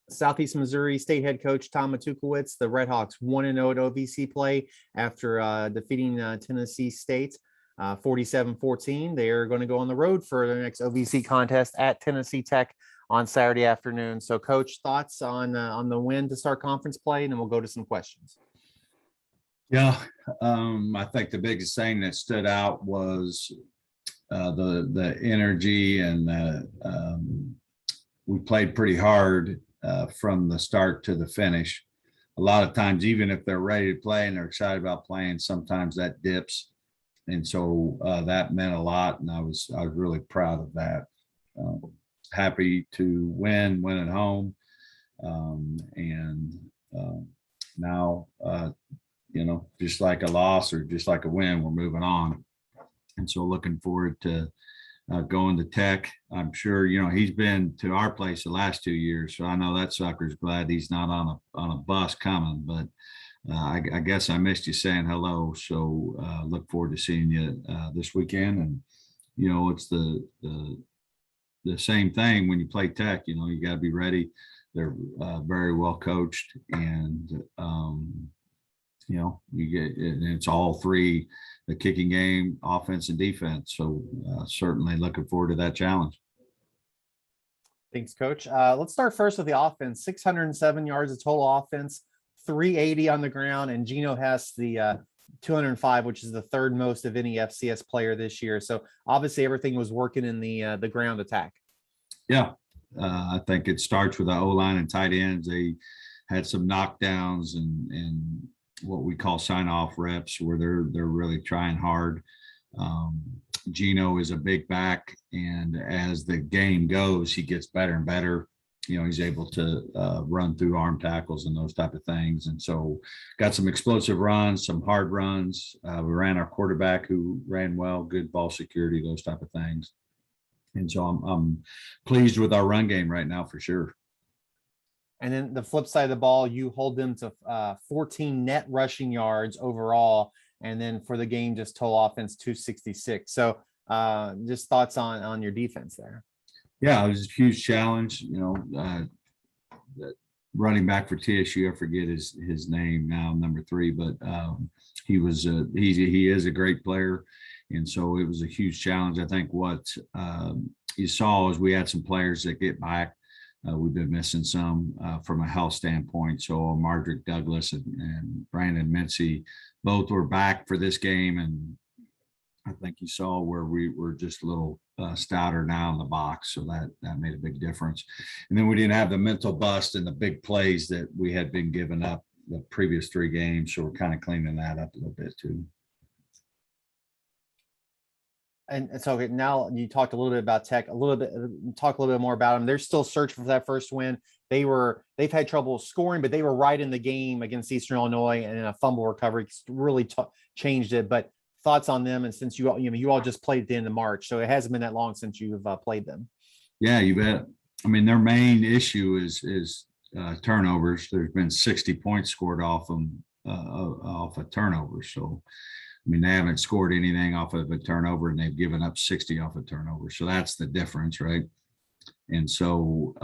Southeast Missouri State head coach Tom Matukewicz. The Redhawks 1-0 at OVC play after defeating Tennessee State 47-14. They are going to go on the road for their next OVC contest at Tennessee Tech on Saturday afternoon. So, Coach, thoughts on the win to start conference play, and then we'll go to some questions. Yeah, I think the biggest thing that stood out was the energy, and we played pretty hard from the start to the finish. A lot of times, even if they're ready to play and they're excited about playing, sometimes that dips, and so that meant a lot. And I was really proud of that. Happy to win at home, and now just like a loss or just like a win, we're moving on. And so looking forward to going to Tech. I'm sure, he's been to our place the last 2 years, so I know that sucker's glad he's not on a bus coming, but I guess I missed you saying hello. So look forward to seeing you this weekend. And, it's the same thing when you play Tech, you got to be ready. They're very well coached, and you get, and it's all three, the kicking game, offense, and defense. So certainly looking forward to that challenge. Thanks, Coach. Let's start first with the offense. 607 yards of total offense, 380 on the ground, and Gino has the 205, which is the third most of any FCS player this year. So obviously everything was working in the ground attack. Yeah, I think it starts with the O-line and tight ends. They had some knockdowns and what we call sign-off reps, where they're really trying hard. Gino is a big back, and as the game goes, he gets better and better. He's able to run through arm tackles and those type of things. And so got some explosive runs, some hard runs. We ran our quarterback, who ran well, good ball security, those type of things. And so I'm pleased with our run game right now for sure. And then the flip side of the ball, you hold them to 14 net rushing yards overall. And then for the game, just total offense 266. So just thoughts on your defense there. Yeah, it was a huge challenge. Running back for TSU, I forget his name now, number 3, but he is a great player. And so it was a huge challenge. I think what you saw is we had some players that get back. We've been missing some from a health standpoint. So Mardrick Douglas and Brandon Mincy both were back for this game. And I think you saw where we were just a little stouter now in the box. So that made a big difference. And then we didn't have the mental bust and the big plays that we had been giving up the previous 3 games. So we're kind of cleaning that up a little bit too. And so now you talked a little bit about Tech, talk a little bit more about them. They're still searching for that first win. They've had trouble scoring, but they were right in the game against Eastern Illinois, and a fumble recovery really changed it. But thoughts on them, and since you all just played at the end of March, so it hasn't been that long since you've played them. Yeah, you bet. I mean, their main issue is turnovers. There's been 60 points scored off them off a turnover. So I mean, they haven't scored anything off of a turnover, and they've given up 60 off a turnover. So that's the difference, right? And so,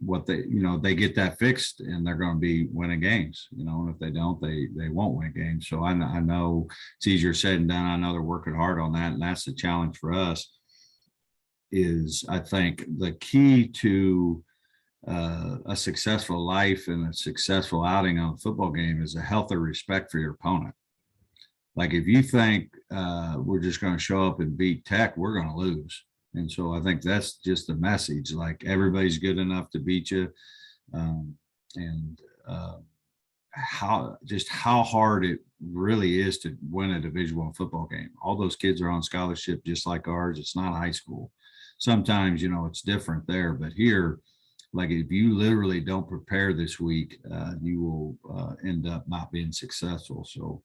what they get that fixed, and they're going to be winning games, and if they don't, they won't win games. So I know it's easier said than done. I know they're working hard on that. And that's the challenge for us is, I think, the key to a successful life and a successful outing on a football game is a healthy respect for your opponent. Like if you think we're just going to show up and beat Tech, we're going to lose. And so I think that's just the message. Like everybody's good enough to beat you, and how hard it really is to win a Division I football game. All those kids are on scholarship just like ours. It's not high school. Sometimes it's different there, but here, like if you literally don't prepare this week, you will end up not being successful. So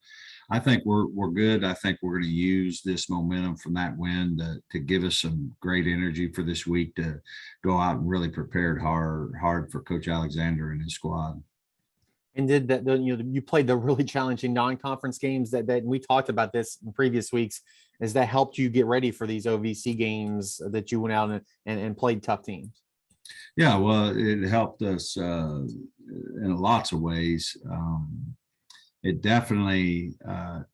I think we're good. I think we're going to use this momentum from that win to give us some great energy for this week to go out and really prepare hard for Coach Alexander and his squad. And did that, you played the really challenging non-conference games that we talked about this in previous weeks. Has that helped you get ready for these OVC games that you went out and played tough teams? Yeah, well, it helped us in lots of ways. It definitely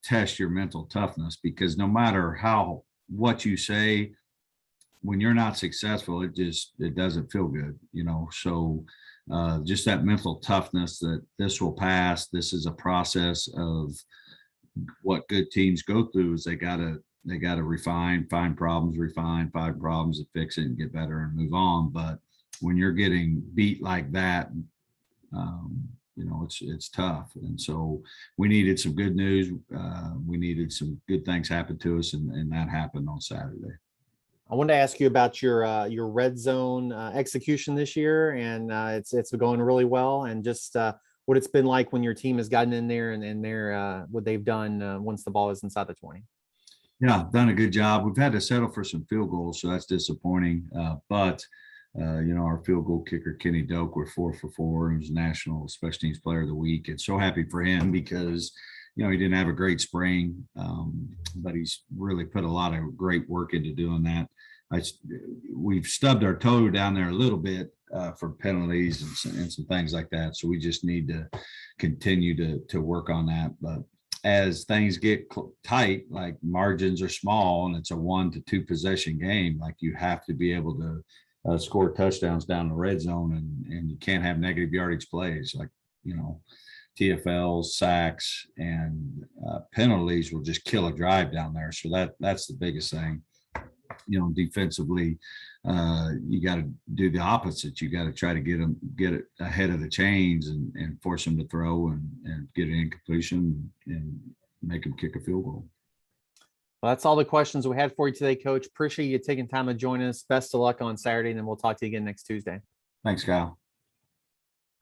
tests your mental toughness, because no matter what you say, when you're not successful, it doesn't feel good, So just that mental toughness that this will pass. This is a process of what good teams go through. Is they gotta refine, find problems, find problems, and fix it and get better and move on. But when you're getting beat like that, it's tough. And so we needed some good news. We needed some good things happen to us, and that happened on Saturday. I wanted to ask you about your red zone execution this year, and it's going really well. And just what it's been like when your team has gotten in there and they're what they've done once the ball is inside the 20. Yeah, done a good job. We've had to settle for some field goals, so that's disappointing. But our field goal kicker, Kenny Doak, we're 4 for 4. He was National Special Teams Player of the Week. And so happy for him, because, he didn't have a great spring, but he's really put a lot of great work into doing that. We've stubbed our toe down there a little bit for penalties and some things like that. So we just need to continue to work on that. But as things get tight, like margins are small and it's a 1 to 2 possession game, like you have to be able to score touchdowns down the red zone, and you can't have negative yardage plays, like, TFLs, sacks, and penalties will just kill a drive down there. So that's the biggest thing. Defensively, you got to do the opposite. You got to try to get it ahead of the chains and force them to throw and get an incompletion and make them kick a field goal. Well, that's all the questions we had for you today, Coach. Appreciate you taking time to join us. Best of luck on Saturday, and then we'll talk to you again next Tuesday. Thanks, Kyle.